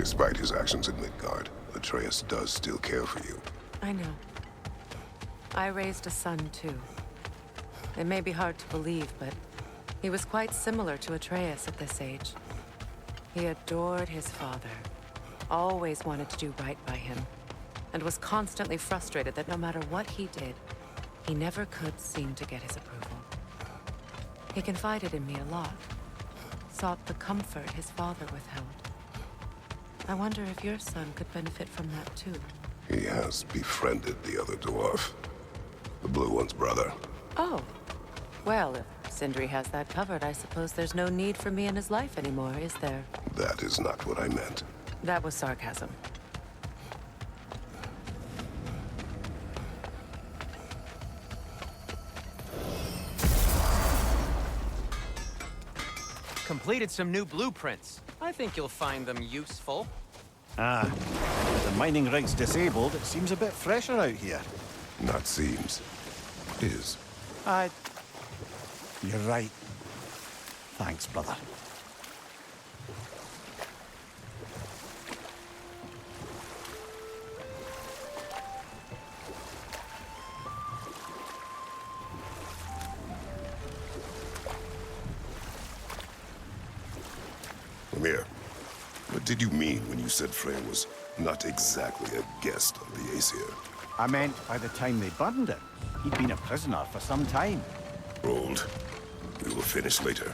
Despite his actions in Midgard, Atreus does still care for you. I know. I raised a son, too. It may be hard to believe, but he was quite similar to Atreus at this age. He adored his father, always wanted to do right by him, and was constantly frustrated that no matter what he did, he never could seem to get his approval. He confided in me a lot, sought the comfort his father withheld. I wonder if your son could benefit from that too. He has befriended the other dwarf. The blue one's brother. Oh. Well, if Sindri has that covered, I suppose there's no need for me in his life anymore, is there? That is not what I meant. That was sarcasm. Completed some new blueprints. I think you'll find them useful. Ah, with the mining rigs disabled, it seems a bit fresher out here. Not seems. Is. You're right. Thanks, brother. Amir, what did you mean when you said Freya was not exactly a guest of the Aesir? I meant by the time they burned it, he'd been a prisoner for some time. Rolled. We will finish later.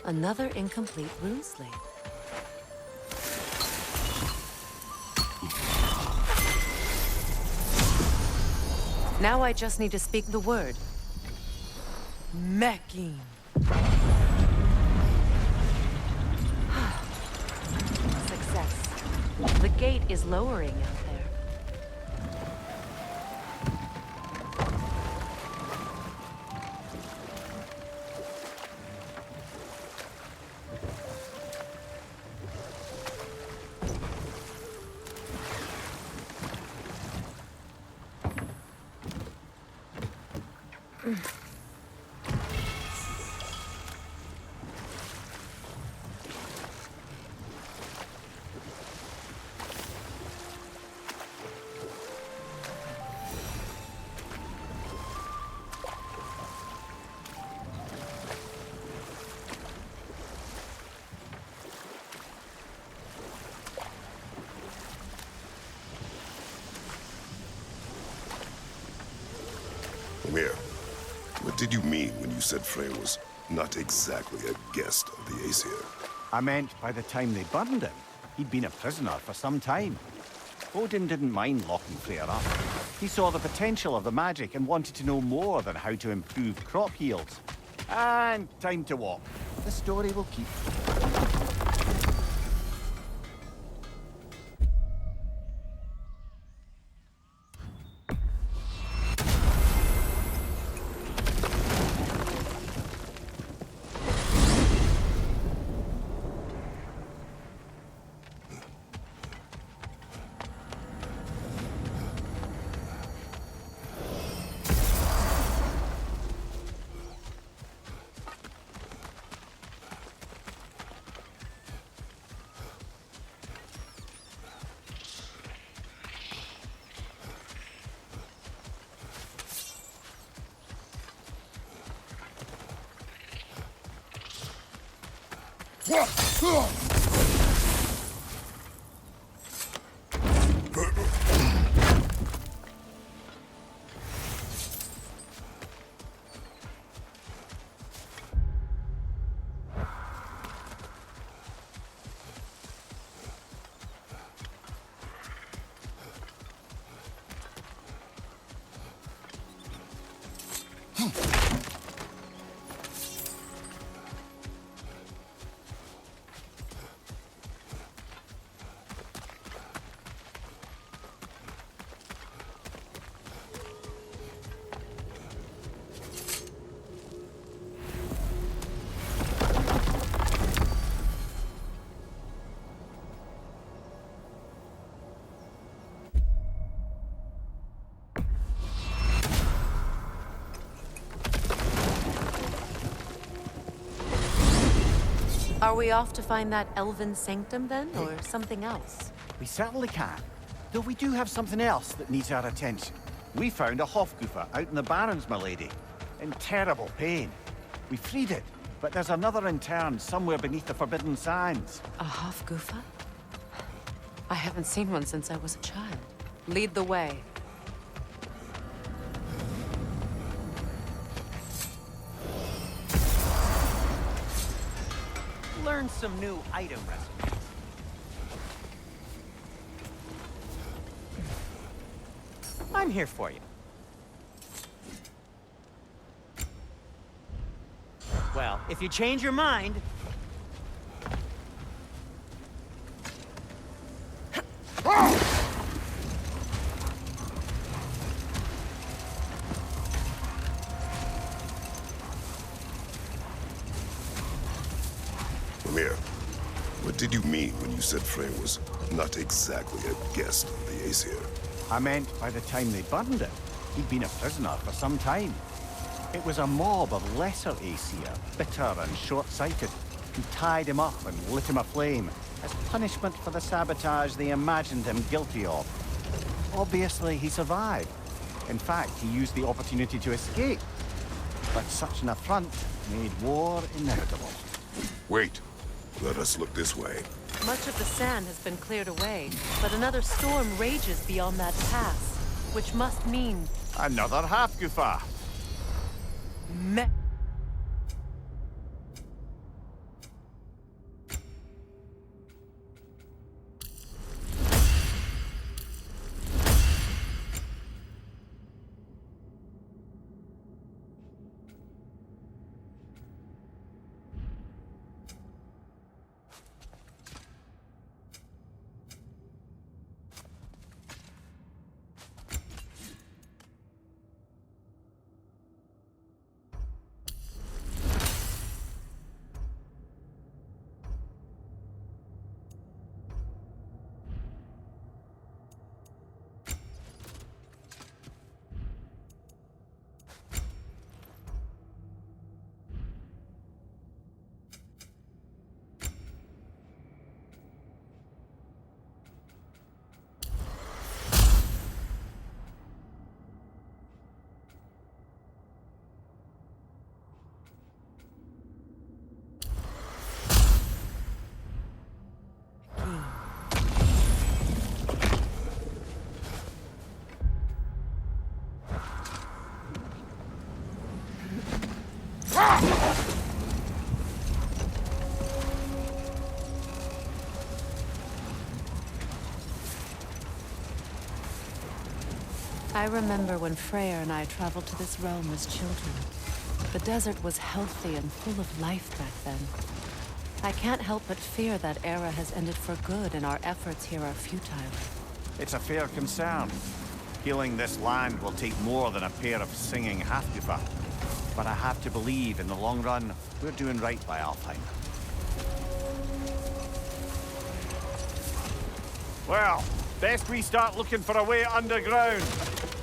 Another incomplete rune slate. Now I just need to speak the word. Meching. Success. The gate is lowering out there. Amir, what did you mean when you said Freya was not exactly a guest of the Aesir? I meant by the time they burned him, he'd been a prisoner for some time. Odin didn't mind locking Freya up. He saw the potential of the magic and wanted to know more than how to improve crop yields. And time to walk. The story will keep. Are we off to find that Elven Sanctum then, or something else? We certainly can. Though we do have something else that needs our attention. We found a Hofgufer out in the Barrens, my lady. In terrible pain. We freed it, but there's another interned somewhere beneath the Forbidden Sands. A Hofgufer? I haven't seen one since I was a child. Lead the way. Learn some new item recipes. I'm here for you. Well, if you change your mind... Lemire, what did you mean when you said Freya was not exactly a guest of the Aesir? I meant by the time they burned it, he'd been a prisoner for some time. It was a mob of lesser Aesir, bitter and short-sighted, who tied him up and lit him aflame as punishment for the sabotage they imagined him guilty of. Obviously, he survived. In fact, he used the opportunity to escape. But such an affront made war inevitable. Wait, let us look this way. Much of the sand has been cleared away, but another storm rages beyond that pass, which must mean... Another Hofgufer! I remember when Freya and I traveled to this realm as children. The desert was healthy and full of life back then. I can't help but fear that era has ended for good and our efforts here are futile. It's a fair concern. Healing this land will take more than a pair of singing Hofgufer. But I have to believe, in the long run, we're doing right by Alfheim. Well, best we start looking for a way underground.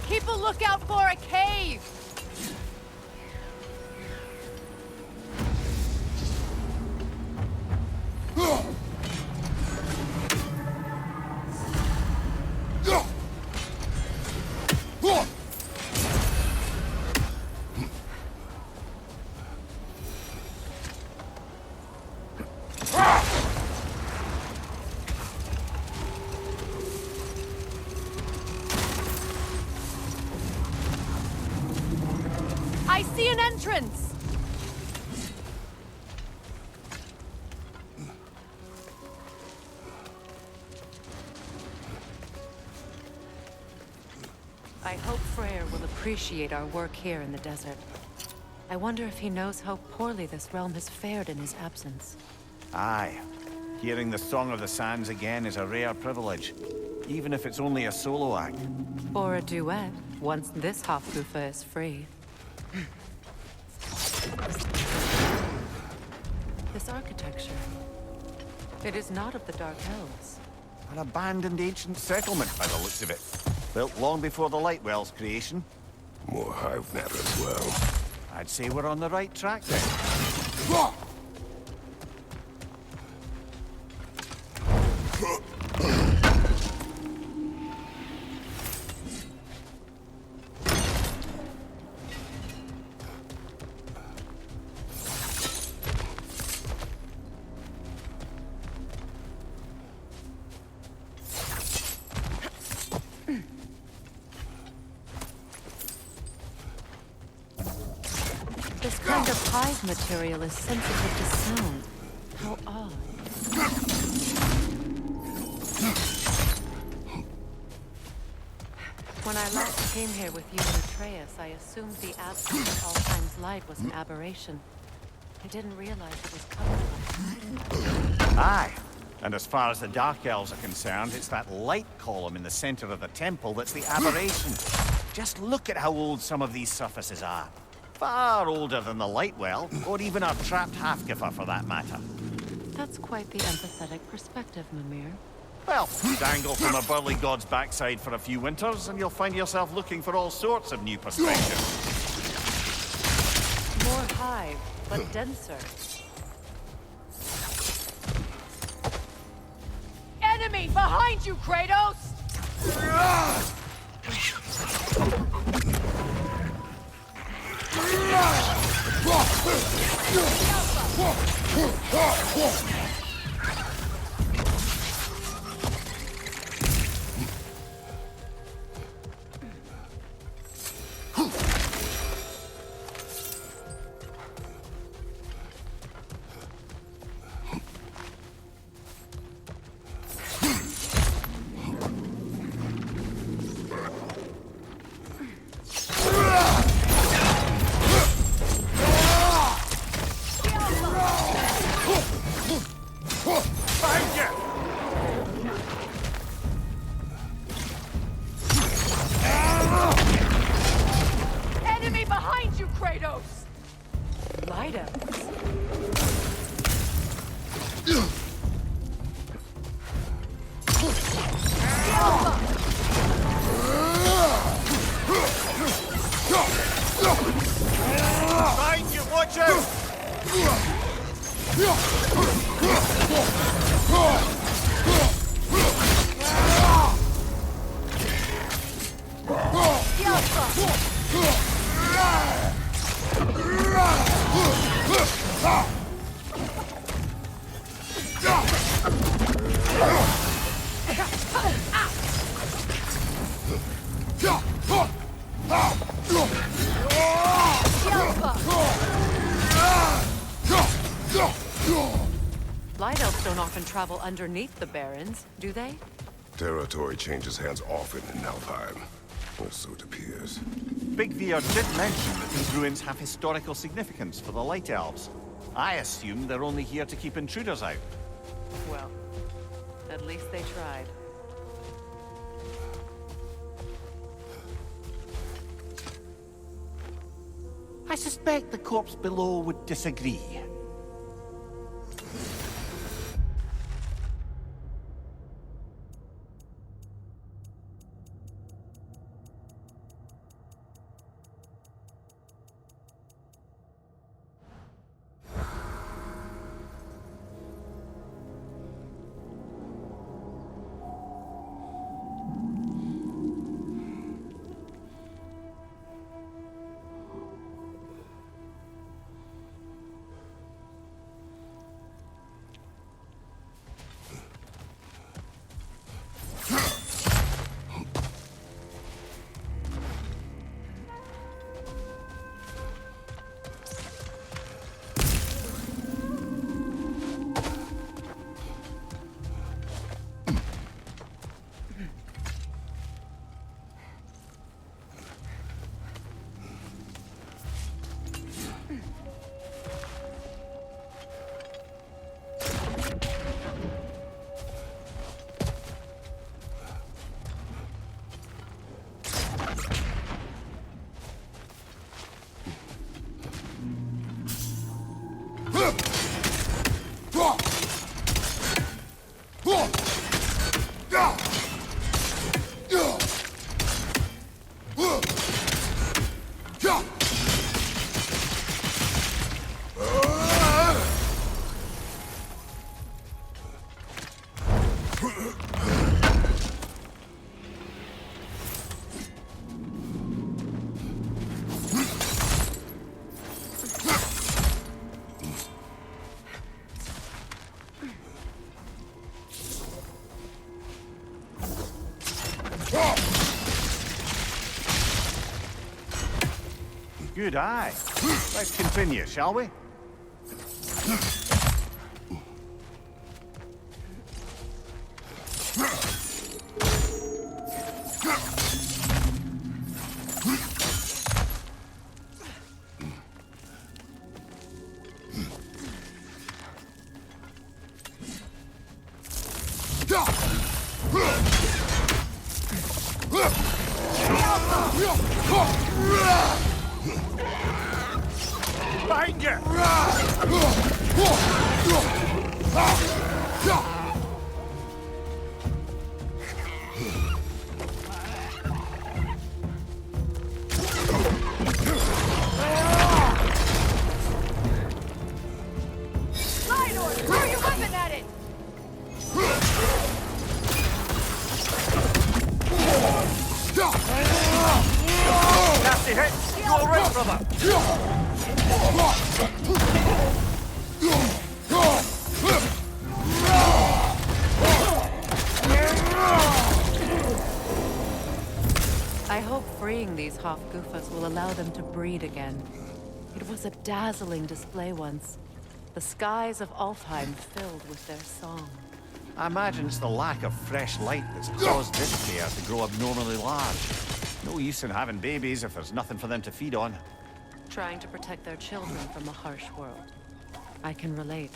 Keep a lookout for a cave! I see an entrance! I hope Freya will appreciate our work here in the desert. I wonder if he knows how poorly this realm has fared in his absence. Aye. Hearing the Song of the Sands again is a rare privilege, even if it's only a solo act. Or a duet, once this Hofgufer is free. This architecture. It is not of the Dark Elves. An abandoned ancient settlement by the looks of it. Built long before the Lightwell's creation. More hive matter as well. I'd say we're on the right track then. kind of hive material is sensitive to sound? How odd. When I last came here with you and Atreus, I assumed the absence of Alfheim's light was an aberration. I didn't realize it was covered. Aye. And as far as the Dark Elves are concerned, it's that light column in the center of the temple that's the aberration. Just look at how old some of these surfaces are. Far older than the light well, or even our trapped half-giffer for that matter. That's quite the empathetic perspective, Mimir. Well, dangle from a burly god's backside for a few winters, and you'll find yourself looking for all sorts of new perspectives. More hive, but denser. Enemy behind you, Kratos! Enemy behind you, Kratos! Light up. Behind you, watch out! Light elves don't often travel underneath the Barrens, do they? Territory changes hands often in Alfheim. Or so it appears. Big Vigour did mention that these ruins have historical significance for the Light Elves. I assume they're only here to keep intruders out. Well, at least they tried. I suspect the corpse below would disagree. Good eye. Let's continue, shall we? Behind you! Lidor, throw your weapon at it! Nasty hit! You alright, brother? I hope freeing these Hofgufas will allow them to breed again. It was a dazzling display once. The skies of Alfheim filled with their song. I imagine it's the lack of fresh light that's caused this pair to grow abnormally large. No use in having babies if there's nothing for them to feed on. Trying to protect their children from a harsh world. I can relate.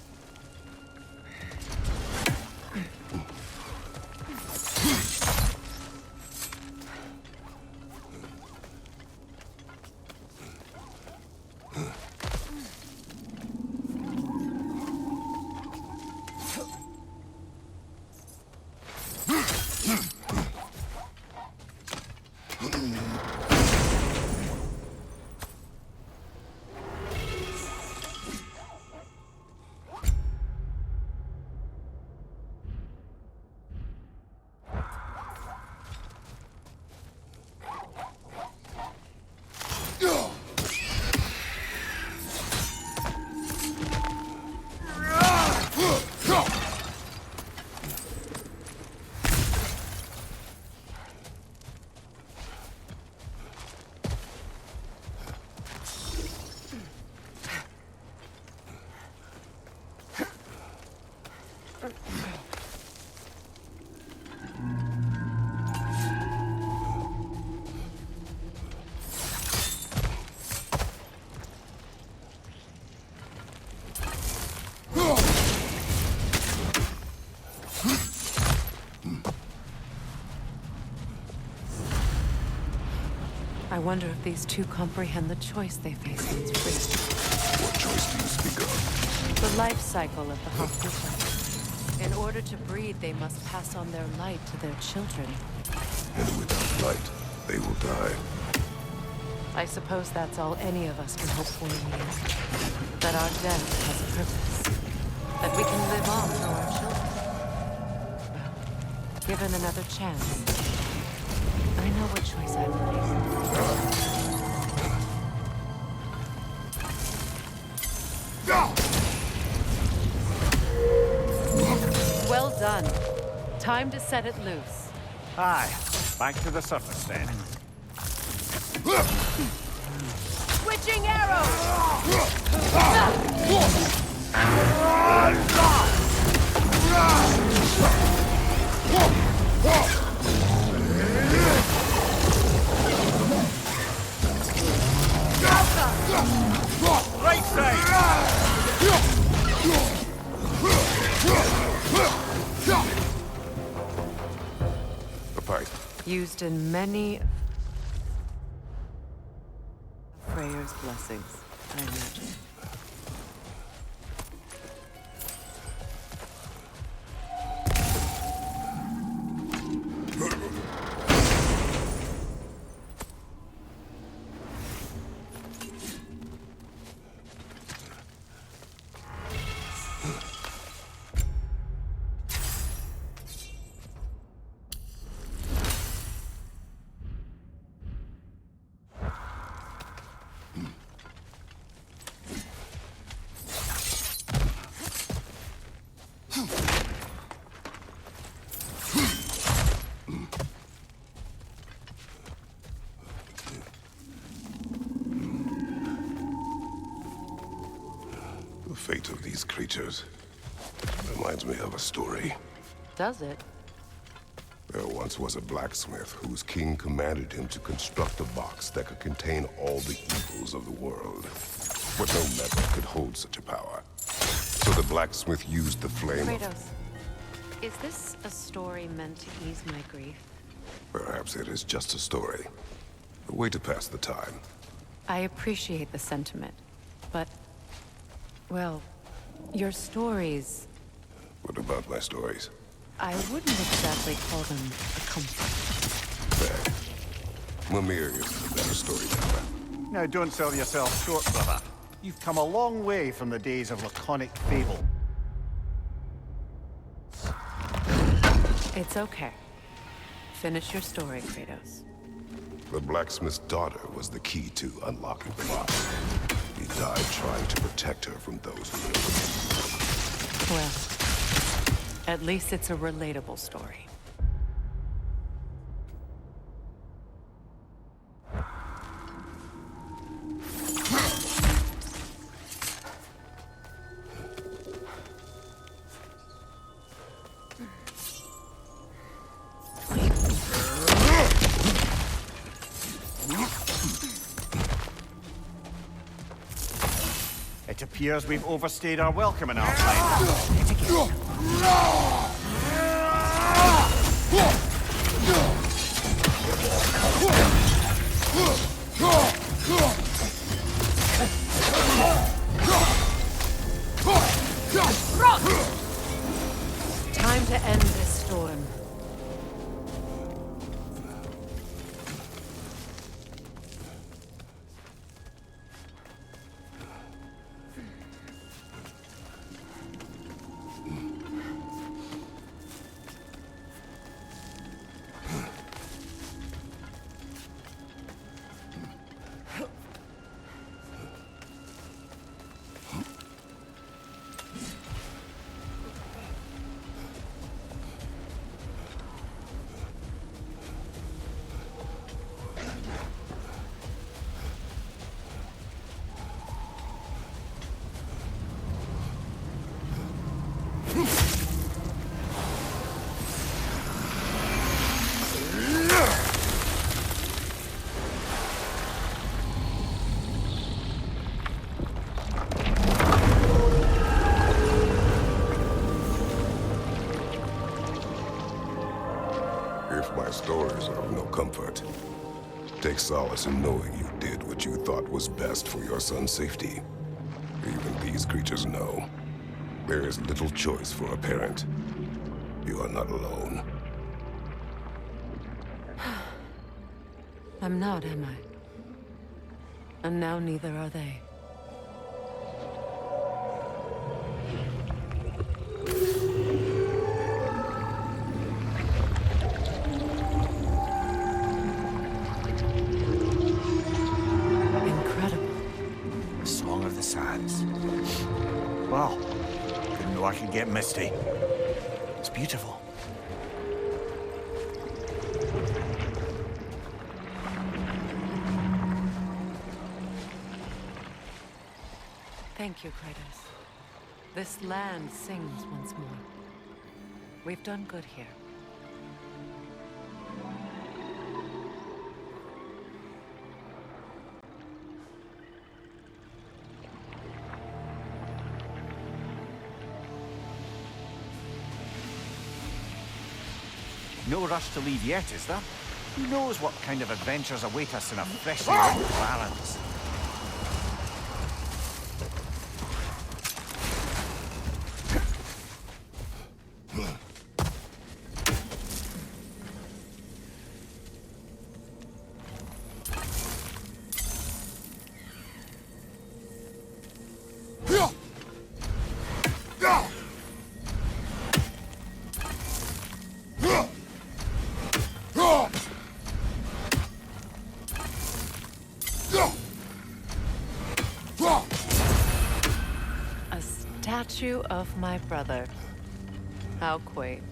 I wonder if these two comprehend the choice they face once free. What choice do you speak of? The life cycle of the Hofgufa. In order to breed, they must pass on their light to their children. And without light, they will die. I suppose that's all any of us can hope for in the end. That our death has a purpose. That we can live on through our children. Well, given another chance, I know what choice I would make. Well done. Time to set it loose. Aye, back to the surface then. Switching arrows! Right side! A pipe. Used in many Freya's blessings, I imagine. The fate of these creatures reminds me of a story. Does it? There once was a blacksmith whose king commanded him to construct a box that could contain all the evils of the world. But no metal could hold such a power. So the blacksmith used the flame of... Kratos, is this a story meant to ease my grief? Perhaps it is just a story. A way to pass the time. I appreciate the sentiment, but... well, your stories... What about my stories? I wouldn't exactly call them a comfort. Fair. Mimir is the better storyteller. Now, don't sell yourself short, brother. You've come a long way from the days of laconic fable. It's okay. Finish your story, Kratos. The blacksmith's daughter was the key to unlocking the box. He died trying to protect her from those who lived. Well, at least it's a relatable story. It appears we've overstayed our welcome in Alfheim. Time to end this storm. If my stories are of no comfort, take solace in knowing you did what you thought was best for your son's safety. Even these creatures know. There is little choice for a parent. You are not alone. I'm not, am I? And now neither are they. Wow, didn't know I could get misty. It's beautiful. Thank you, Kratos. This land sings once more. We've done good here. No rush to leave yet, is there? Who knows what kind of adventures await us in a freshly opened Barrens? Statue of my brother. How quaint.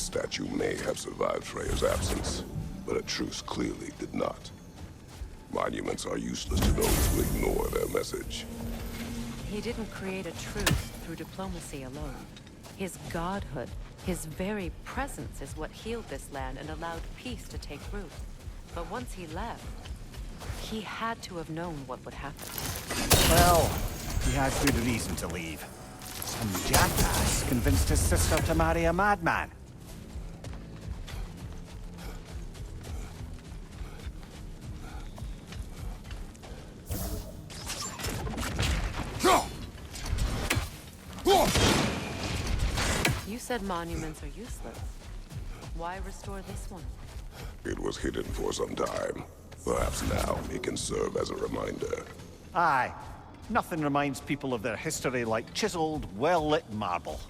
statue may have survived Freya's absence, but a truce clearly did not. Monuments are useless to those who ignore their message. He didn't create a truce through diplomacy alone. His godhood, his very presence is what healed this land and allowed peace to take root. But once he left, he had to have known what would happen. Well, he had good reason to leave. Some jackass convinced his sister to marry a madman. You said monuments are useless. Why restore this one? It was hidden for some time. Perhaps now it can serve as a reminder. Aye. Nothing reminds people of their history like chiseled, well-lit marble.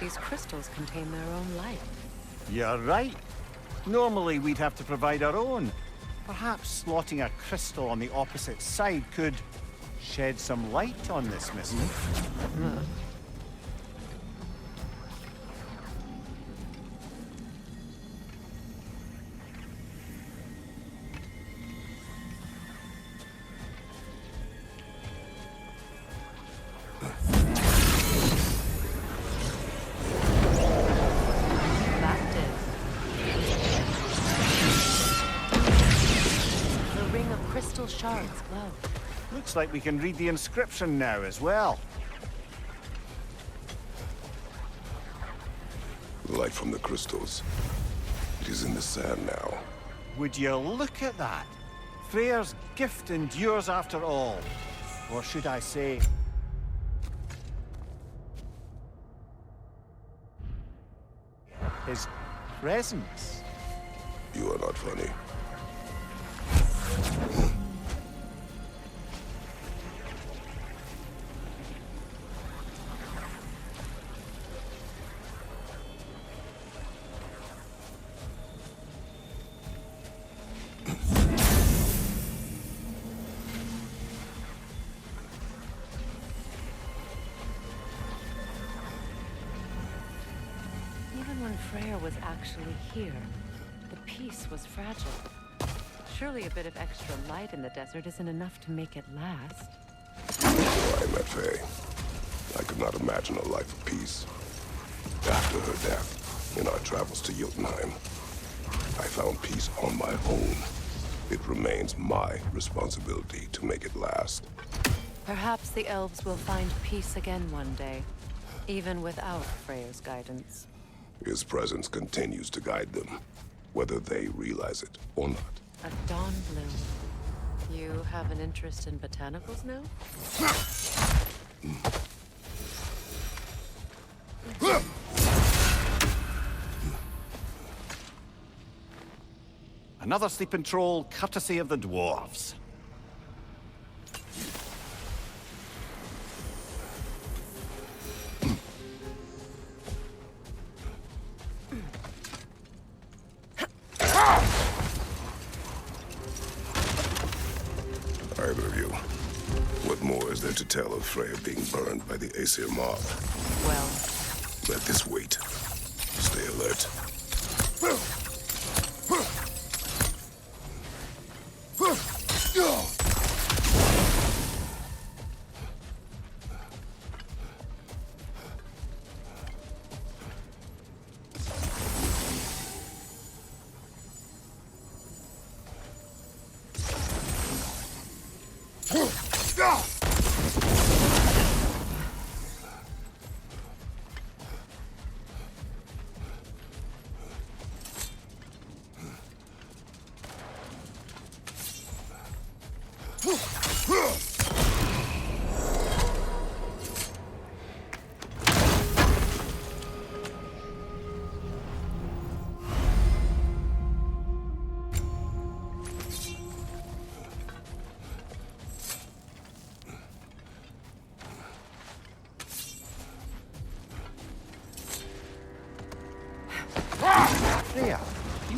These crystals contain their own light. You're right. Normally we'd have to provide our own. Perhaps slotting a crystal on the opposite side could shed some light on this mystery. Shards glow. Looks like we can read the inscription now as well. Light from the crystals. It is in the sand now. Would you look at that? Freya's gift endures after all. Or should I say... his presence. You are not funny. Freya was actually here. The peace was fragile. Surely a bit of extra light in the desert isn't enough to make it last. Before I met Faye, I could not imagine a life of peace. After her death, in our travels to Jotunheim, I found peace on my own. It remains my responsibility to make it last. Perhaps the elves will find peace again one day, even without Freya's guidance. His presence continues to guide them, whether they realize it or not. A dawn bloom. You have an interest in botanicals now? Another sleeping troll, courtesy of the dwarves. Either of you, what more is there to tell of Freya being burned by the Aesir mob? Well, Let this wait. Stay alert.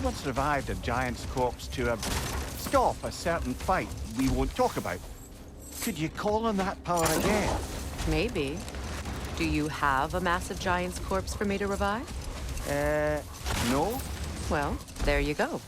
once revived a giant's corpse to stop a certain fight we won't talk about. Could you call on that power again? Maybe. Do you have a massive giant's corpse for me to revive? No? Well, there you go.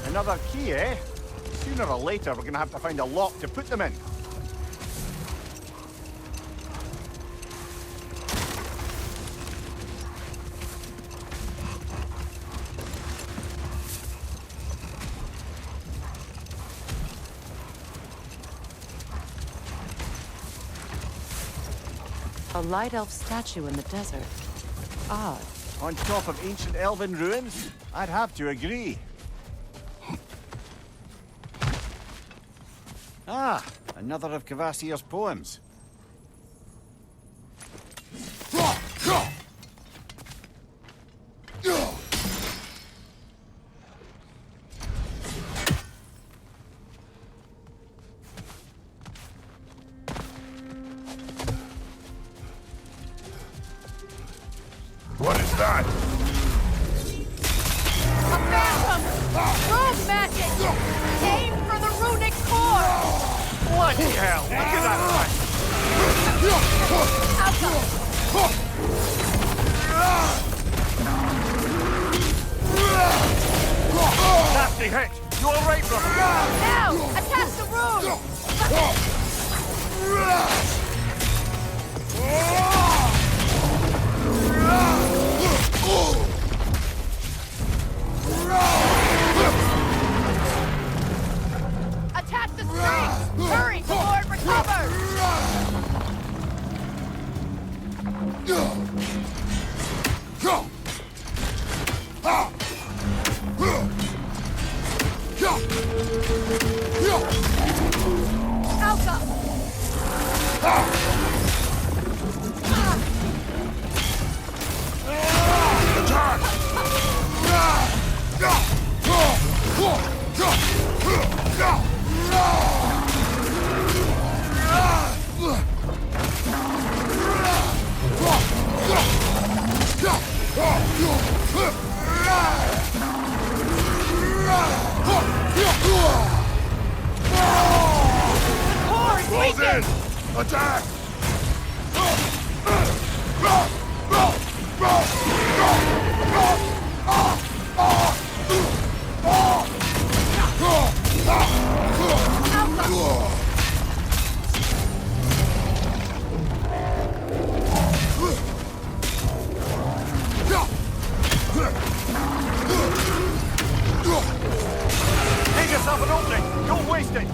Another key, eh? Sooner or later, we're gonna have to find a lock to put them in. A light elf statue in the desert. Odd. On top of ancient Elven ruins? I'd have to agree. Ah, another of Kvasir's poems. What is that? A phantom! Rogue magic! Aim for the Runic core! Bloody hell! Look at that thing! Nasty hit! You alright, brother? Now! Attack the room! Attack the strings! Hurry before it recovers! Attack! Make yourself an opening! Don't waste it!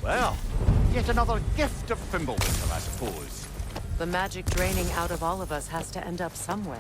Well, yet another gift of Fimbulwinter, I suppose. The magic draining out of all of us has to end up somewhere.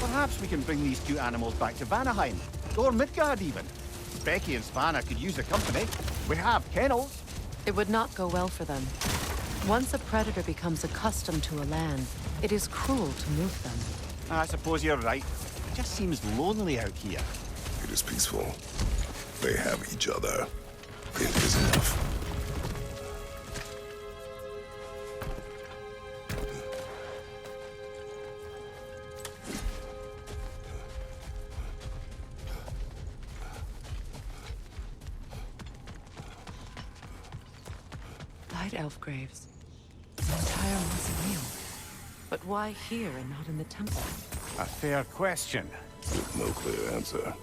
Perhaps we can bring these two animals back to Vanaheim, or Midgard even. Becky and Svanna could use a company. We have kennels. It would not go well for them. Once a predator becomes accustomed to a land, it is cruel to move them. I suppose you're right. It just seems lonely out here. It is peaceful. They have each other. It is enough. Elf graves. An entire mausoleum. But why here and not in the temple? A fair question. With no clear answer.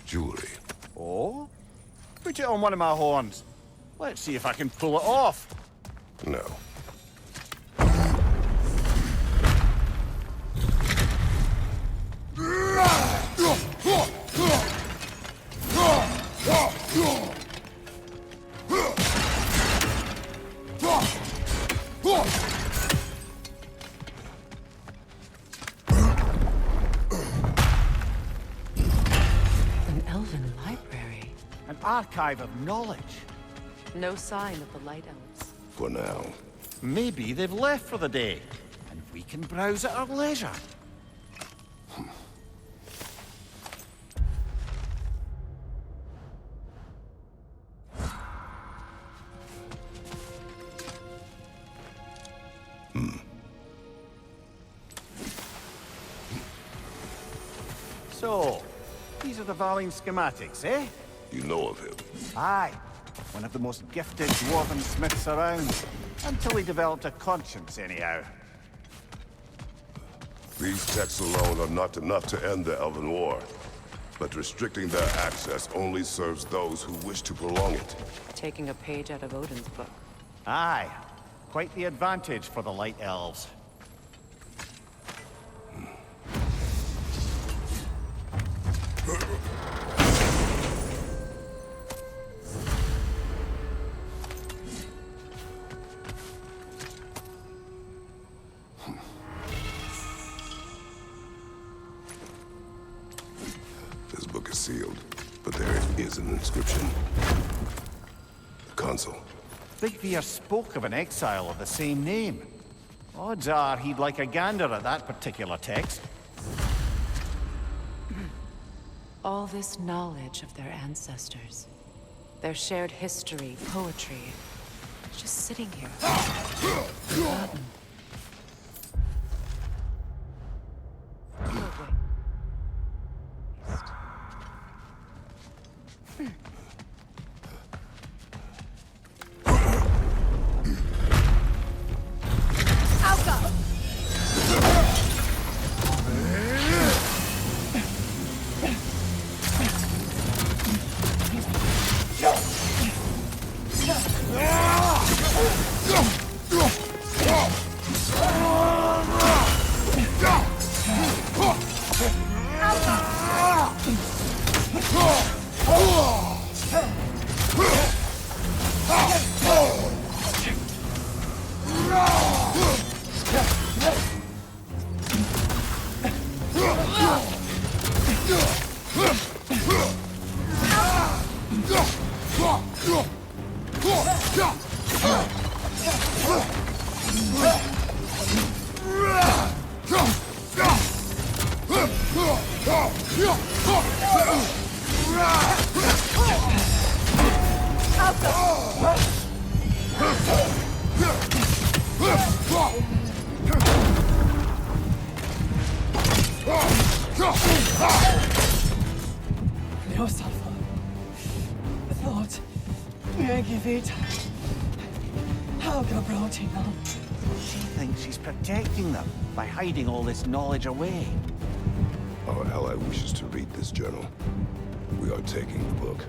Jewelry. Oh? Put it on one of my horns. Let's see if I can pull it off. No. An Elven library. An archive of knowledge. No sign of the Light Elves. For now. Maybe they've left for the day, and we can browse at our leisure. So, these are the Valine schematics, eh? You know of him. Aye. One of the most gifted dwarven smiths around. Until he developed a conscience, anyhow. These texts alone are not enough to end the Elven War. But restricting their access only serves those who wish to prolong it. Taking a page out of Odin's book. Aye. Quite the advantage for the Light Elves. This book is sealed, but there is an inscription. The console. Vigour spoke of an exile of the same name. Odds are he'd like a gander at that particular text. All this knowledge of their ancestors. Their shared history, poetry. It's just sitting here. Forgotten. Oh, wait. I'll go. She thinks she's protecting them by hiding all this knowledge away. Our ally wishes to read this journal. We are taking the book.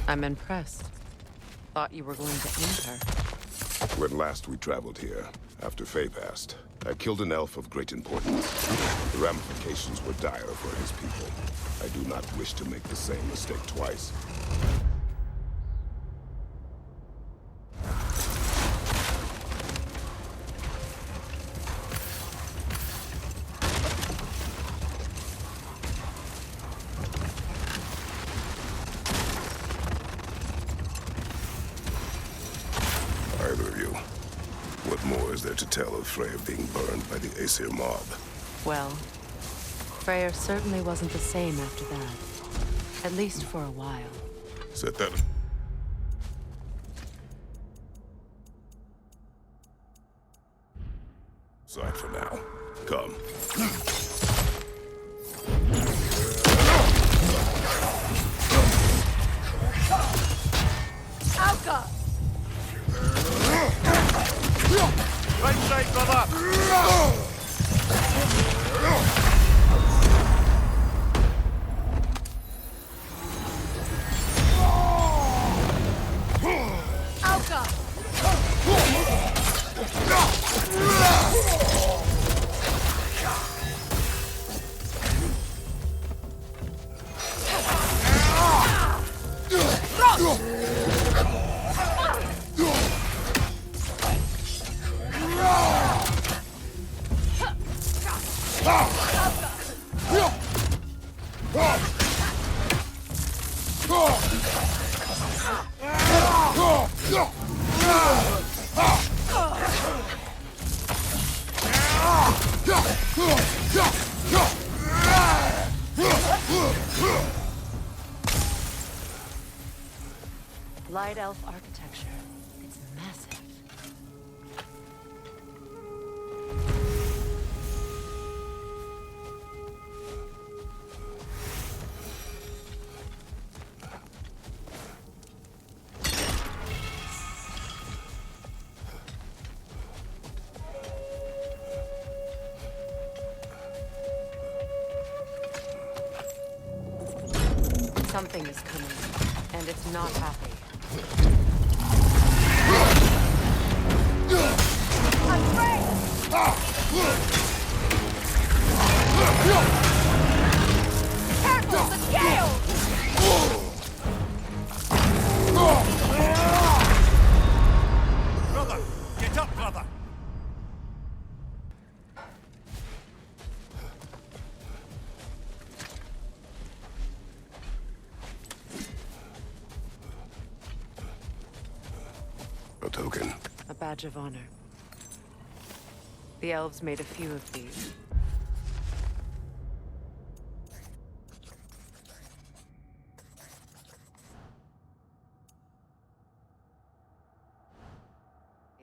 I'm impressed. Thought you were going to end her. When last we traveled here, after Faye passed, I killed an elf of great importance. The ramifications were dire for his people. I do not wish to make the same mistake twice. Either of you, what more is there to tell of Freya being burned by the Aesir mob? Well, Freya certainly wasn't the same after that. At least for a while. Set that... Outside for now. Come. Alka! Right side, brother! Alka! Light elf architecture. It's massive. Something is coming, and it's not happy. Careful, the gale! Brother! Get up, brother! A token. A badge of honor. The elves made a few of these.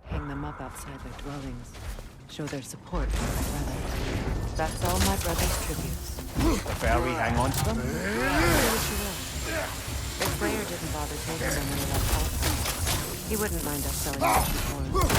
They'd hang them up outside their dwellings, show their support for my brother. That's all my brother's tributes. Prefer we hang on to them? Do what you will. If Freya didn't bother taking them when he left Alfheim, he wouldn't mind us selling them for him.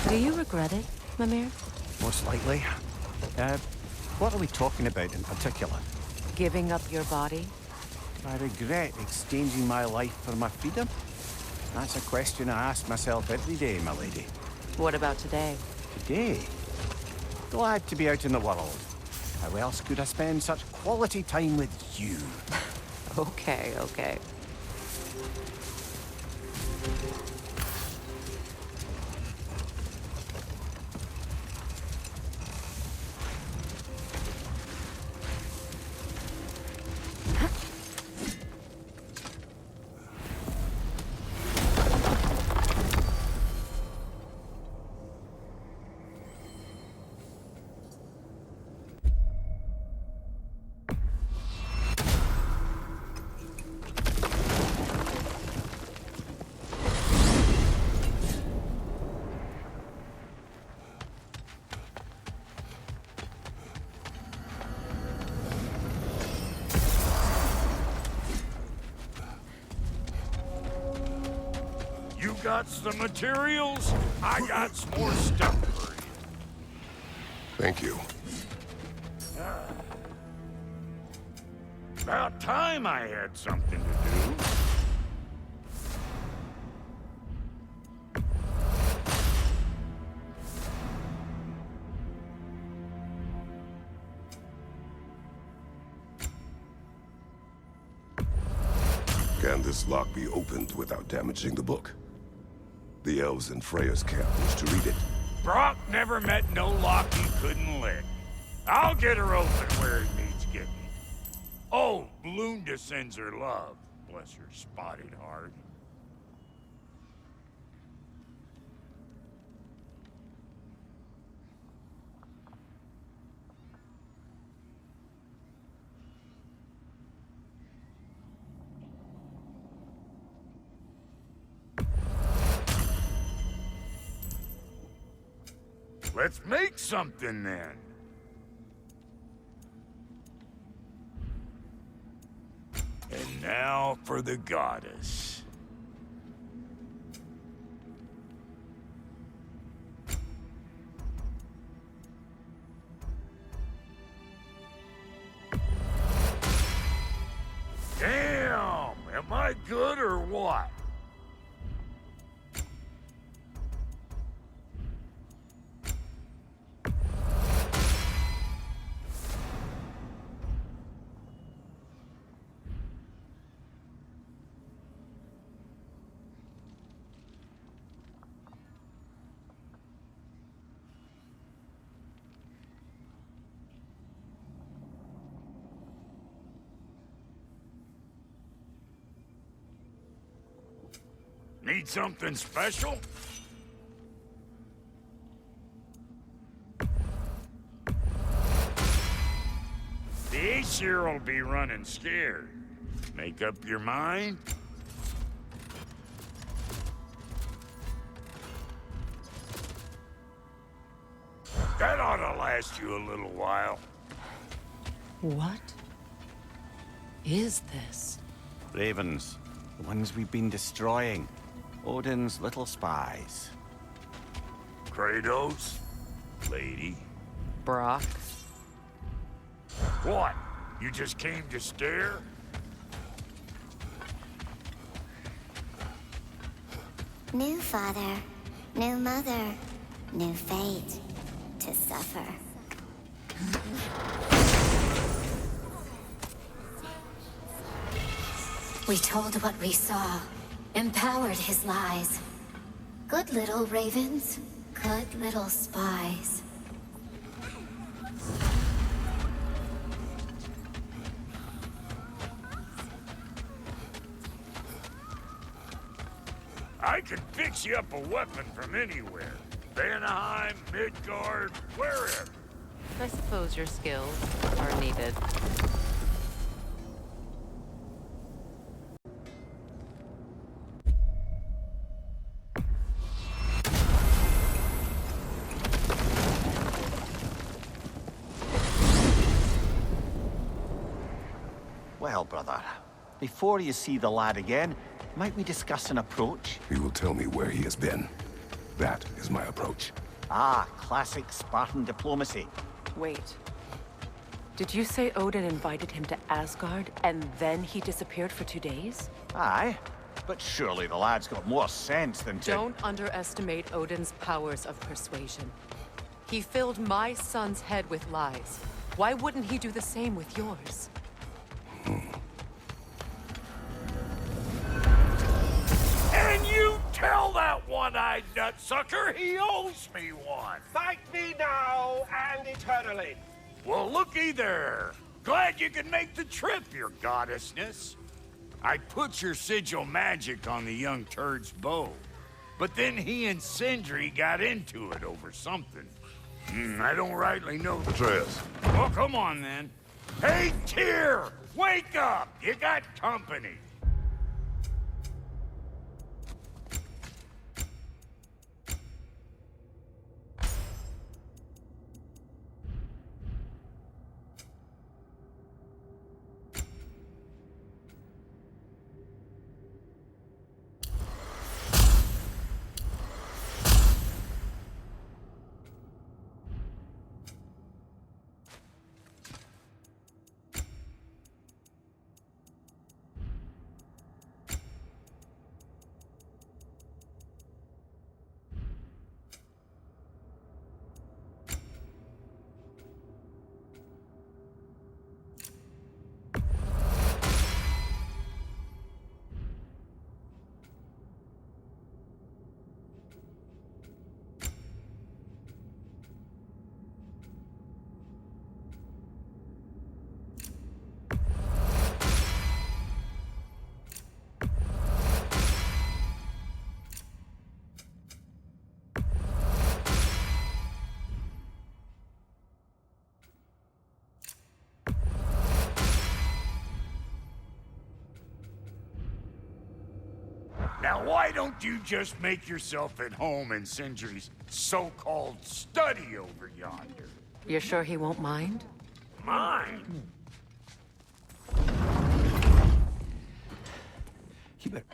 Do you regret it, Mimir? Most likely. What are we talking about in particular? Giving up your body? Do I regret exchanging my life for my freedom? That's a question I ask myself every day, my lady. What about today? Today? Glad to be out in the world. How else could I spend such quality time with you? Okay, okay. got the materials, I got some more stuff for you. Thank you. About time I had something to do. Can this lock be opened without damaging the book? The elves in Freya's camp wish to read it. Brock never met no lock he couldn't lick. I'll get her open where it needs getting. Oh, Lunda sends her love. Bless her spotted heart. Let's make something then. And now for the goddess. Damn! Am I good or what? Need something special? The Aesir will be running scared. Make up your mind? That ought to last you a little while. What is this? Ravens. The ones we've been destroying. Odin's little spies. Kratos? Lady? Brock? What? You just came to stare? New father, new mother, new fate to suffer. We told what we saw, empowered his lies. Good little ravens, good little spies. I can fix you up a weapon from anywhere. Vanaheim, Midgard, wherever. I suppose your skills are needed. Well, brother, before you see the lad again, might we discuss an approach? He will tell me where he has been. That is my approach. Ah, classic Spartan diplomacy. Wait. Did you say Odin invited him to Asgard, and then he disappeared for 2 days? Aye, but surely the lad's got more sense than to... Don't underestimate Odin's powers of persuasion. He filled my son's head with lies. Why wouldn't he do the same with yours? And you tell that one-eyed nutsucker he owes me one. Thank me now and eternally. Well, looky there. Glad you can make the trip, your goddessness. I put your sigil magic on the young turd's bow, but then he and Sindri got into it over something. I don't rightly know. Atreus. Well, come on then. Hey, Tyr! Wake up! You got company. Now, why don't you just make yourself at home in Sindri's so-called study over yonder? You're sure he won't mind? Mine? Keep it.